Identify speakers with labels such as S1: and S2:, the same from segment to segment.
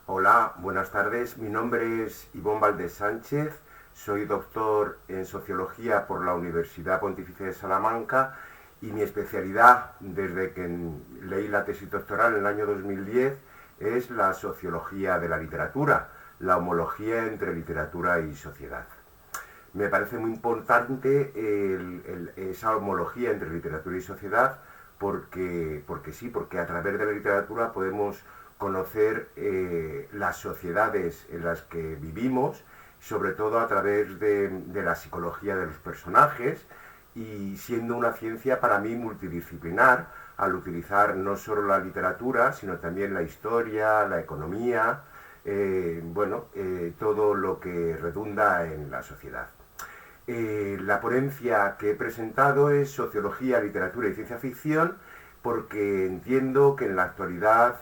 S1: Hola, buenas tardes. Mi nombre es Ivón Valdés Sánchez. Soy doctor en Sociología por la Universidad Pontificia de Salamanca y mi especialidad, desde que leí la tesis doctoral en el año 2010, es la sociología de la literatura, la homología entre literatura y sociedad. Me parece muy importante esa homología entre literatura y sociedad porque a través de la literatura podemos conocer las sociedades en las que vivimos, sobre todo a través de la psicología de los personajes, y siendo una ciencia para mí multidisciplinar, al utilizar no solo la literatura, sino también la historia, la economía, todo lo que redunda en la sociedad. La ponencia que he presentado es Sociología, Literatura y Ciencia Ficción, porque entiendo que en la actualidad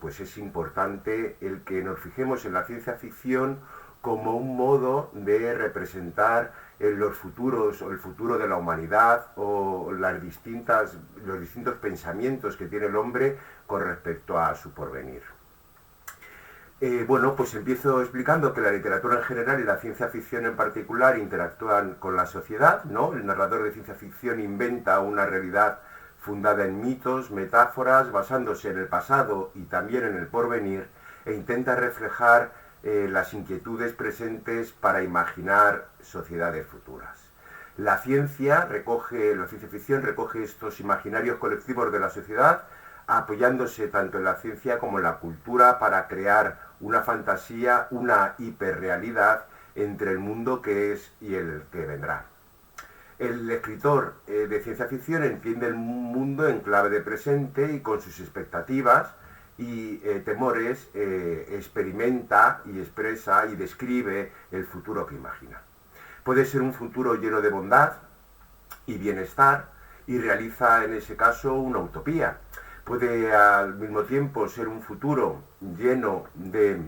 S1: pues es importante el que nos fijemos en la ciencia ficción como un modo de representar los futuros o el futuro de la humanidad o los distintos pensamientos que tiene el hombre con respecto a su porvenir. Pues empiezo explicando que la literatura en general y la ciencia ficción en particular interactúan con la sociedad, ¿no? El narrador de ciencia ficción inventa una realidad fundada en mitos, metáforas, basándose en el pasado y también en el porvenir, e intenta reflejar las inquietudes presentes para imaginar sociedades futuras. La ciencia ficción recoge estos imaginarios colectivos de la sociedad, apoyándose tanto en la ciencia como en la cultura para crear una fantasía, una hiperrealidad entre el mundo que es y el que vendrá. El escritor de ciencia ficción entiende el mundo en clave de presente y con sus expectativas y temores experimenta y expresa y describe el futuro que imagina. Puede ser un futuro lleno de bondad y bienestar y realiza en ese caso una utopía. Puede al mismo tiempo ser un futuro lleno de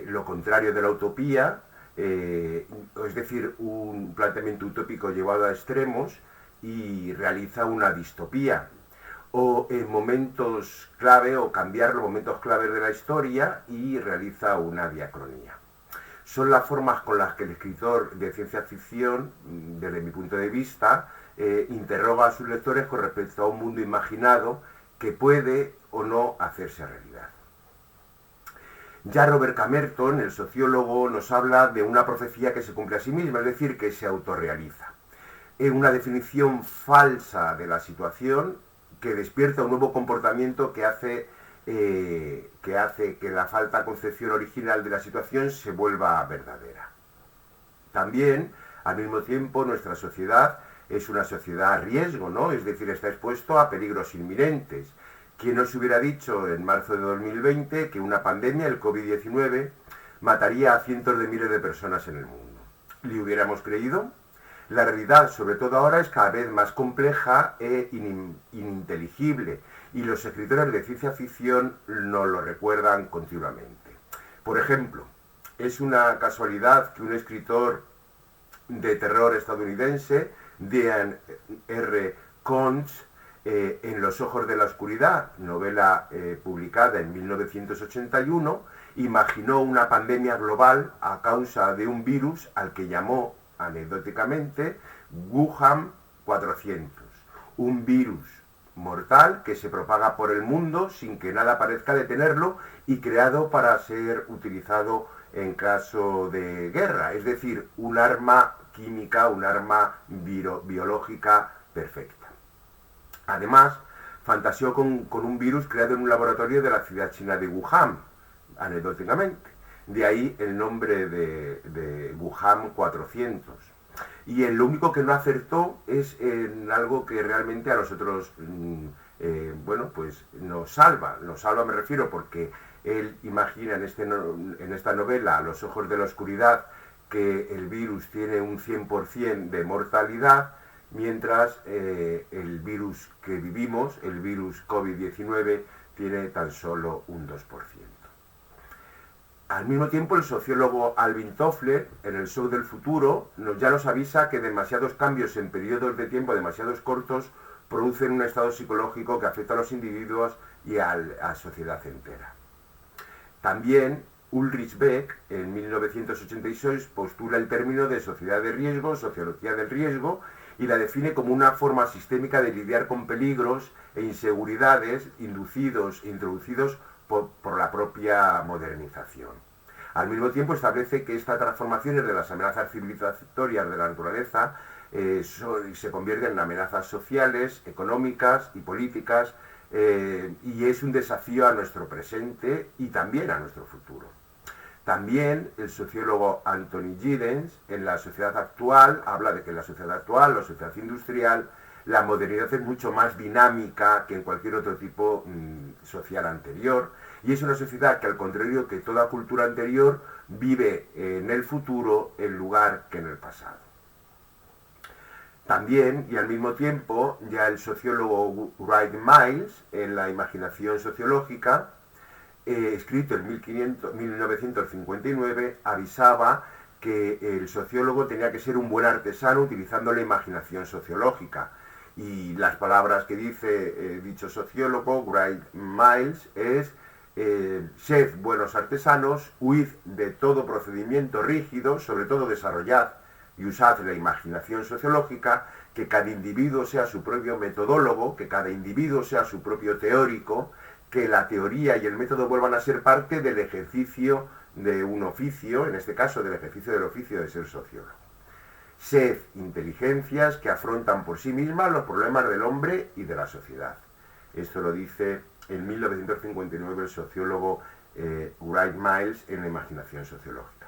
S1: lo contrario de la utopía, es decir, un planteamiento utópico llevado a extremos y realiza una distopía. O en momentos clave, o cambiar los momentos claves de la historia y realiza una diacronía. Son las formas con las que el escritor de ciencia ficción, desde mi punto de vista, interroga a sus lectores con respecto a un mundo imaginado que puede o no hacerse realidad. Ya Robert Camerton, el sociólogo, nos habla de una profecía que se cumple a sí misma, es decir, que se autorrealiza. Es una definición falsa de la situación que despierta un nuevo comportamiento que hace que la falta concepción original de la situación se vuelva verdadera. También, al mismo tiempo, nuestra sociedad es una sociedad a riesgo, ¿no? Es decir, está expuesto a peligros inminentes. ¿Quién nos hubiera dicho en marzo de 2020 que una pandemia, el COVID-19, mataría a cientos de miles de personas en el mundo? ¿Le hubiéramos creído? La realidad, sobre todo ahora, es cada vez más compleja e ininteligible, y los escritores de ciencia ficción nos lo recuerdan continuamente. Por ejemplo, es una casualidad que un escritor de terror estadounidense, Dean R. Koontz, en Los ojos de la oscuridad, novela publicada en 1981, imaginó una pandemia global a causa de un virus al que llamó anecdóticamente Wuhan 400, un virus mortal que se propaga por el mundo sin que nada parezca detenerlo y creado para ser utilizado en caso de guerra, es decir, un arma química, un arma biológica perfecta. Además, fantaseó con un virus creado en un laboratorio de la ciudad china de Wuhan, anecdóticamente. De ahí el nombre de Wuhan 400. Y en lo único que no acertó es en algo que realmente a nosotros nos salva. Nos salva, me refiero, porque él imagina en esta novela, A los ojos de la oscuridad, que el virus tiene un 100% de mortalidad, mientras el virus que vivimos, el virus COVID-19, tiene tan solo un 2%. Al mismo tiempo, el sociólogo Alvin Toffler, en el Show del Futuro, ya nos avisa que demasiados cambios en periodos de tiempo demasiados cortos producen un estado psicológico que afecta a los individuos y a la sociedad entera. También Ulrich Beck, en 1986, postula el término de sociedad de riesgo, sociología del riesgo, y la define como una forma sistémica de lidiar con peligros e inseguridades inducidos e introducidos por la propia modernización. Al mismo tiempo establece que estas transformaciones de las amenazas civilizatorias de la naturaleza se convierten en amenazas sociales, económicas y políticas, y es un desafío a nuestro presente y también a nuestro futuro. También el sociólogo Anthony Giddens, en La sociedad actual, habla de que en la sociedad actual, la sociedad industrial, la modernidad es mucho más dinámica que en cualquier otro tipo social anterior, y es una sociedad que, al contrario que toda cultura anterior, vive en el futuro en lugar que en el pasado. También, y al mismo tiempo, ya el sociólogo Wright Miles, en La imaginación sociológica, escrito en 1959, avisaba que el sociólogo tenía que ser un buen artesano utilizando la imaginación sociológica. Y las palabras que dice dicho sociólogo, Wright Miles, es sed buenos artesanos, huid de todo procedimiento rígido, sobre todo desarrollad y usad la imaginación sociológica, que cada individuo sea su propio metodólogo, que cada individuo sea su propio teórico, que la teoría y el método vuelvan a ser parte del ejercicio de un oficio, en este caso del ejercicio del oficio de ser sociólogo. Sed inteligencias que afrontan por sí mismas los problemas del hombre y de la sociedad. Esto lo dice en 1959 el sociólogo Wright Miles en La imaginación sociológica.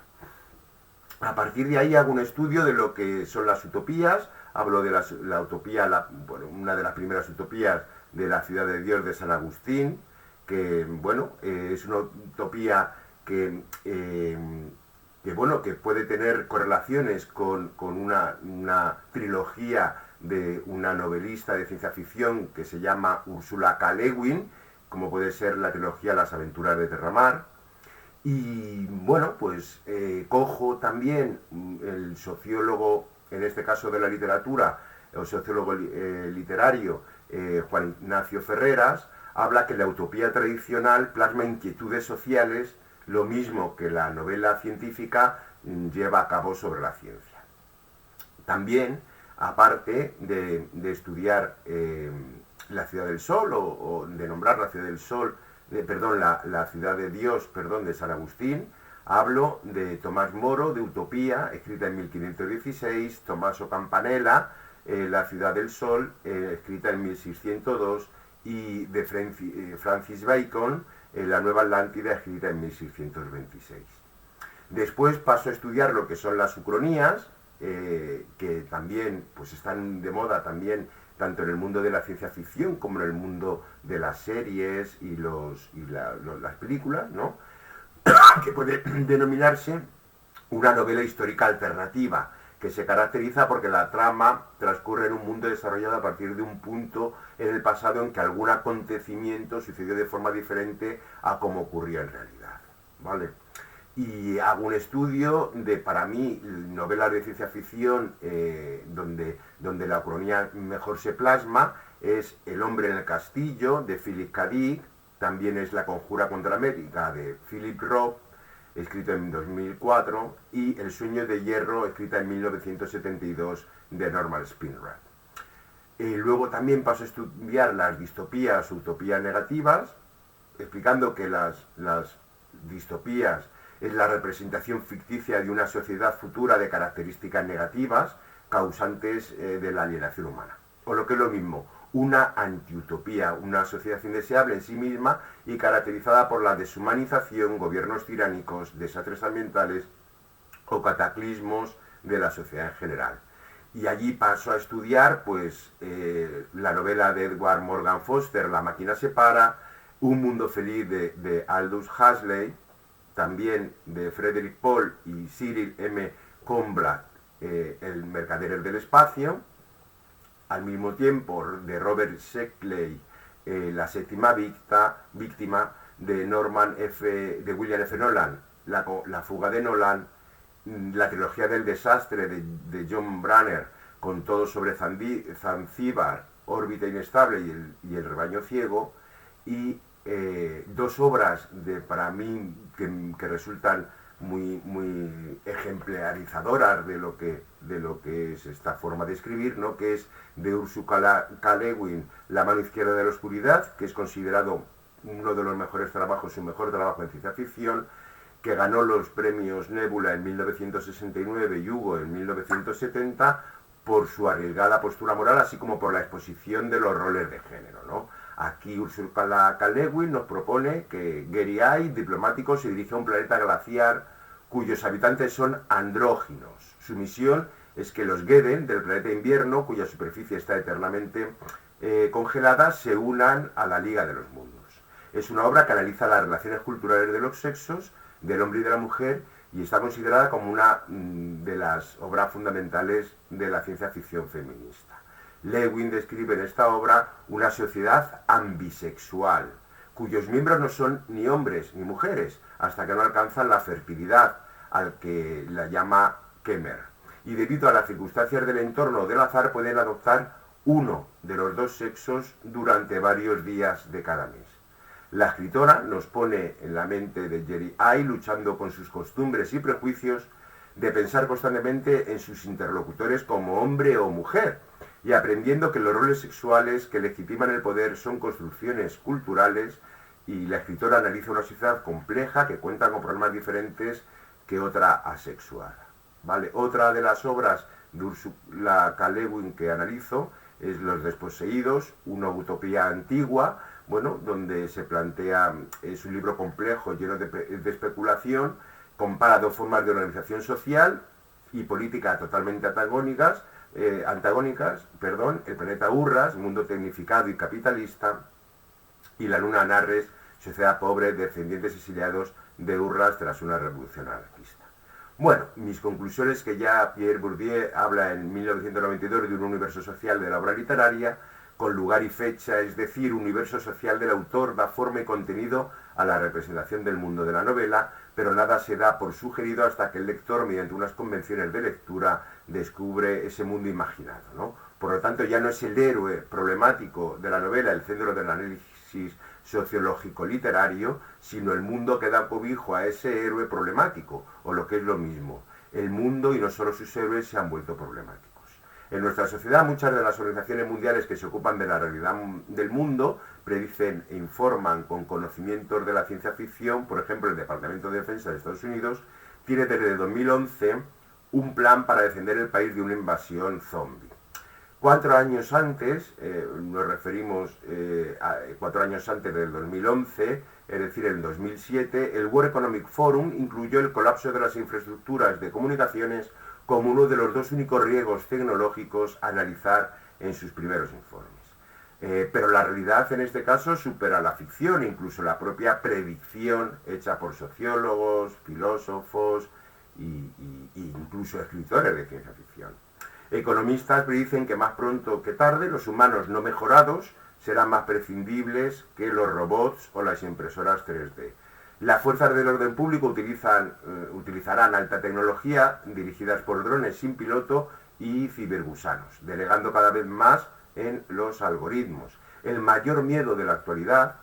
S1: A partir de ahí hago un estudio de lo que son las utopías. Hablo de la utopía, una de las primeras utopías de la ciudad de Dios de San Agustín, que es una utopía que puede tener correlaciones con una trilogía de una novelista de ciencia ficción que se llama Ursula K. Le Guin, como puede ser la trilogía Las aventuras de Terramar. Y cojo también el sociólogo, en este caso de la literatura, el sociólogo literario Juan Ignacio Ferreras, habla que la utopía tradicional plasma inquietudes sociales, lo mismo que la novela científica lleva a cabo sobre la ciencia. También, aparte de estudiar la ciudad del sol, o de nombrar la ciudad del sol, la ciudad de Dios, de San Agustín, hablo de Tomás Moro, de Utopía, escrita en 1516, Tommaso Campanella, La ciudad del sol, escrita en 1602, y de Francis Bacon, La nueva Atlántida, escrita en 1626. Después paso a estudiar lo que son las ucronías, que también están de moda también tanto en el mundo de la ciencia ficción como en el mundo de las series y las películas, ¿no? Que puede denominarse una novela histórica alternativa, que se caracteriza porque la trama transcurre en un mundo desarrollado a partir de un punto en el pasado en que algún acontecimiento sucedió de forma diferente a como ocurrió en realidad, ¿vale? Y hago un estudio de, para mí, novelas de ciencia ficción donde la ucronía mejor se plasma, es El hombre en el castillo, de Philip K. Dick, también es La conjura contra América, de Philip Roth, escrito en 2004, y El sueño de hierro, escrita en 1972, de Norman Spinrad. Luego también paso a estudiar las distopías o utopías negativas, explicando que las distopías es la representación ficticia de una sociedad futura de características negativas causantes de la alienación humana. O lo que es lo mismo, una antiutopía, una sociedad indeseable en sí misma y caracterizada por la deshumanización, gobiernos tiránicos, desastres ambientales o cataclismos de la sociedad en general. Y allí paso a estudiar la novela de Edward Morgan Foster, La máquina se para, Un mundo feliz de Aldous Huxley, también de Frederick Paul y Cyril M. Kornblath, El mercader del espacio, al mismo tiempo de Robert Sheckley, La séptima víctima, de William F. Nolan, La fuga de Nolan, la trilogía del desastre de John Brunner, con todo sobre Zanzíbar, órbita inestable y el rebaño ciego, y dos obras para mí que resultan muy ejemplarizadoras de lo que es esta forma de escribir, ¿no? Que es de Ursula K. Le Guin, La mano izquierda de la oscuridad, que es considerado uno de los mejores trabajos, su mejor trabajo en ciencia ficción, que ganó los premios Nebula en 1969 y Hugo en 1970 por su arriesgada postura moral, así como por la exposición de los roles de género, ¿no? Aquí Ursula K. Le Guin nos propone que Gary Eye, diplomático, se dirige a un planeta glaciar cuyos habitantes son andróginos. Su misión es que los Geden del planeta invierno, cuya superficie está eternamente congelada, se unan a la Liga de los Mundos. Es una obra que analiza las relaciones culturales de los sexos, del hombre y de la mujer, y está considerada como una de las obras fundamentales de la ciencia ficción feminista. Le Guin describe en esta obra una sociedad ambisexual, cuyos miembros no son ni hombres ni mujeres, hasta que no alcanzan la fertilidad, al que la llama Kemer. Y debido a las circunstancias del entorno o del azar, pueden adoptar uno de los dos sexos durante varios días de cada mes. La escritora nos pone en la mente de Gary Eye, luchando con sus costumbres y prejuicios, de pensar constantemente en sus interlocutores como hombre o mujer, y aprendiendo que los roles sexuales que legitiman el poder son construcciones culturales, y la escritora analiza una sociedad compleja que cuenta con problemas diferentes que otra asexuada. ¿Vale? Otra de las obras de Ursula K. Le Guin que analizo es Los desposeídos, una utopía antigua, bueno, donde se plantea, es un libro complejo, lleno de especulación, compara dos formas de organización social y política totalmente antagónicas, el planeta Urras, mundo tecnificado y capitalista, y la luna Anarres, sociedad pobre, descendientes exiliados de Urras tras una revolución anarquista. Bueno, mis conclusiones, que ya Pierre Bourdieu habla en 1992 de un universo social de la obra literaria, con lugar y fecha, es decir, universo social del autor, da forma y contenido a la representación del mundo de la novela, pero nada se da por sugerido hasta que el lector, mediante unas convenciones de lectura, descubre ese mundo imaginado, ¿no? Por lo tanto, ya no es el héroe problemático de la novela el centro del análisis sociológico literario, sino el mundo que da cobijo a ese héroe problemático, o lo que es lo mismo, el mundo y no solo sus héroes se han vuelto problemáticos. En nuestra sociedad, muchas de las organizaciones mundiales que se ocupan de la realidad del mundo predicen e informan con conocimientos de la ciencia ficción. Por ejemplo, el Departamento de Defensa de Estados Unidos tiene desde 2011 un plan para defender el país de una invasión zombie. 4 años antes, nos referimos a 4 años antes del 2011, es decir, en 2007, el World Economic Forum incluyó el colapso de las infraestructuras de comunicaciones como uno de los dos únicos riesgos tecnológicos a analizar en sus primeros informes. Pero la realidad en este caso supera la ficción, incluso la propia predicción hecha por sociólogos, filósofos e incluso escritores de ciencia ficción. Economistas predicen que más pronto que tarde los humanos no mejorados serán más prescindibles que los robots o las impresoras 3D. Las fuerzas del orden público utilizarán alta tecnología dirigidas por drones sin piloto y cibergusanos, delegando cada vez más en los algoritmos. El mayor miedo de la actualidad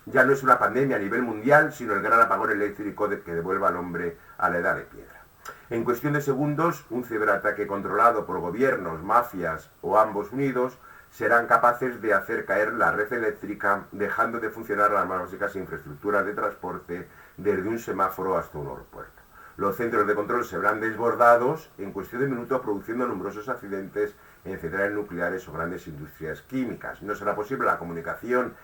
S1: ya no es una pandemia a nivel mundial, sino el gran apagón eléctrico que devuelva al hombre a la edad de piedra. En cuestión de segundos, un ciberataque controlado por gobiernos, mafias o ambos unidos serán capaces de hacer caer la red eléctrica, dejando de funcionar las más básicas infraestructuras de transporte, desde un semáforo hasta un aeropuerto. Los centros de control se verán desbordados en cuestión de minutos, produciendo numerosos accidentes en centrales nucleares o grandes industrias químicas. No será posible la comunicación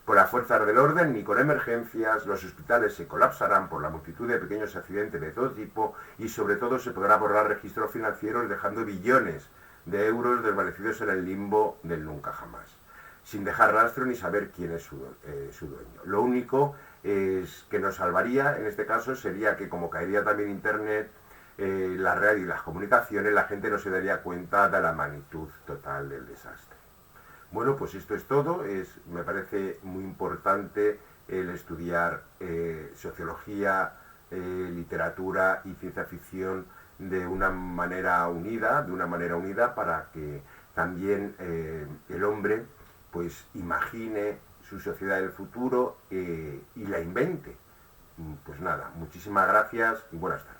S1: con las fuerzas del orden ni con emergencias. Los hospitales se colapsarán por la multitud de pequeños accidentes de todo tipo, y sobre todo se podrá borrar registros financieros, dejando billones de euros desvanecidos en el limbo del nunca jamás, sin dejar rastro ni saber quién es su dueño. Lo único que nos salvaría en este caso sería que, como caería también Internet, la red y las comunicaciones, la gente no se daría cuenta de la magnitud total del desastre. Bueno, pues esto es todo. Me parece muy importante el estudiar sociología, literatura y ciencia ficción de una manera unida, para que también el hombre pues imagine su sociedad del futuro y la invente. Pues nada, muchísimas gracias y buenas tardes.